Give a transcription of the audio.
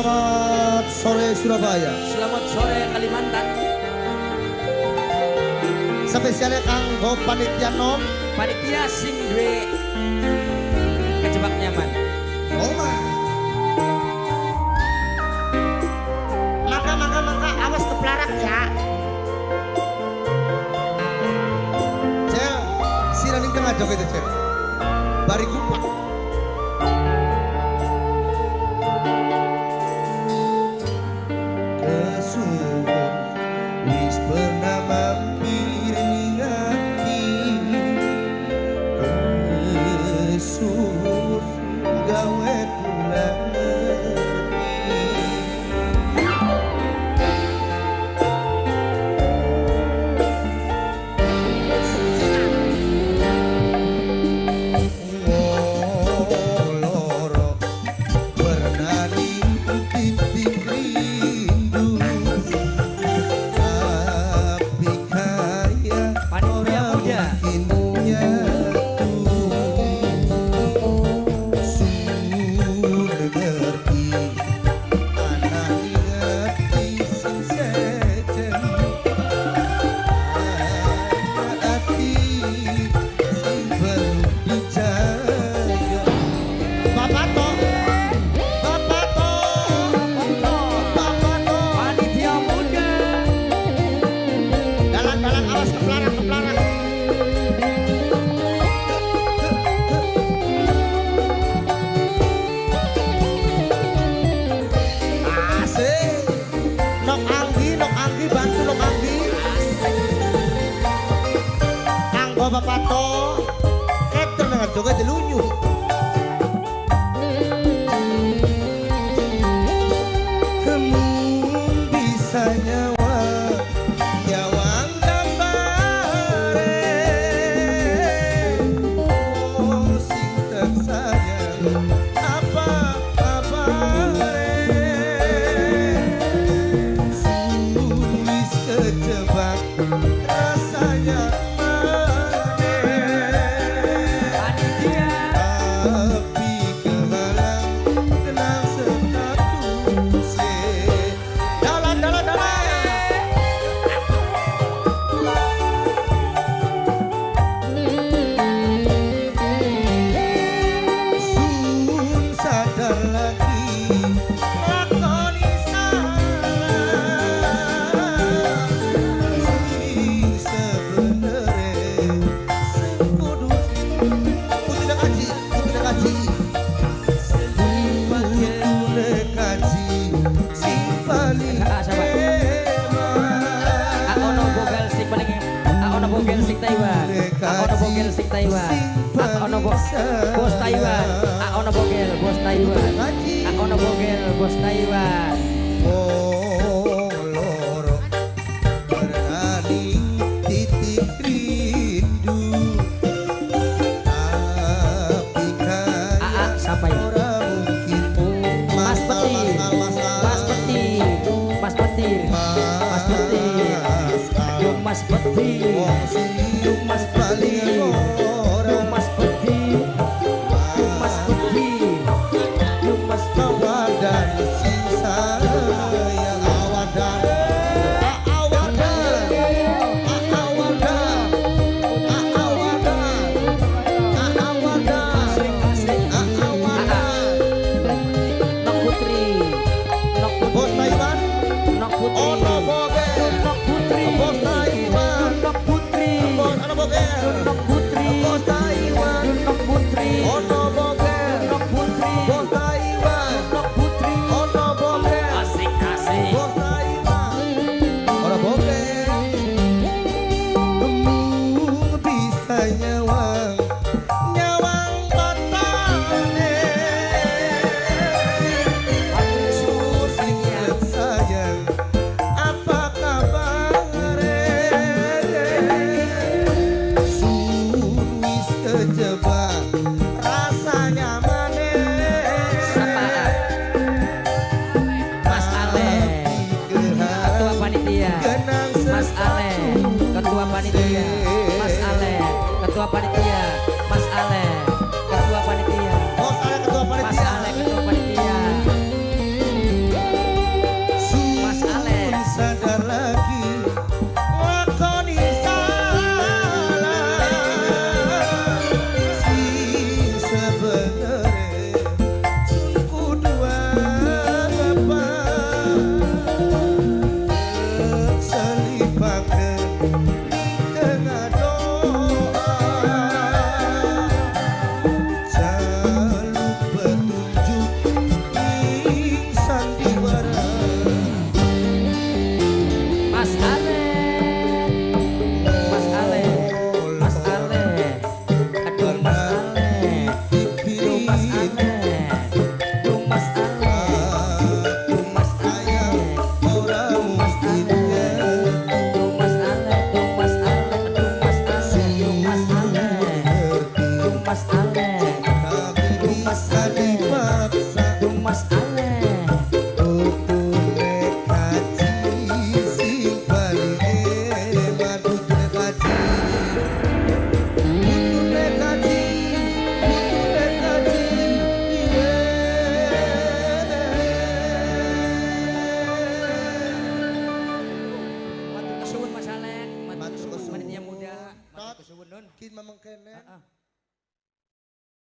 Selamat sore Surabaya. Selamat sore Kalimantan. Spesialnya kanggo panitia nom. Panitia sing duwe kejebak nyaman. Oma. Maka awas kepelarak ya. Cel, si Raning tengah joget itu Cel. Bari kupak. Kesuwun wis pernah mampir ning ati. Kesuwun gawe kula Bapak to, keter dengan joget delunyu. Kamu bisa nyawa, nyawang gambare. Oh sing tersayang, apa kabare? Sulis kejebak rasanya. Bogel sing Taiwan. Ono bos Taiwan. Ono bogel bos Taiwan. Ono bogel bos Taiwan. Oh loro berani titik rindu. Tapi kaya siapa ya? Orang mungkin Mas Petir. Mas Petir. Mas Petir. Mas Petir. Yung Mas Petir. Yung Mas Petir. Yung Mas Petir. Yung Mas Petir. Yung Mas Bawa dan sisa yang awadan. Nok Putri. Nok Putri. Bos Taiwan. Nok Putri. Ono bogel. Nok Putri. Bos Taiwan. Nok Putri. Bos ono bogel. Nok Putri. Bos Taiwan. Nok Putri. Ono bogel. Nok Putri. Bos Taiwan. Nok Putri. Ono bogel. Asik asik. Bos Taiwan. Ono bogel. Kamu bisa nyawang batane. Susing yang sayang, apa kabare? Suwis kejebak rasanya manis. Mas Ale, ketua panitia. Mas Ale, ketua panitia. Mas Ale, ketua panitia. Mas Ale, ketua panitia. Bos ada ketua Mas panitia. Ale, ketua panitia. Mas Alek. Putune kaji sing paling eman putune kaji. Putune kaji, putune kaji. Matur kesuwun Mas Alek, matur Matur kesuwun kesuwun. panitia muda. Matur kesuwun Nun. Kin mamang kene. Heeh.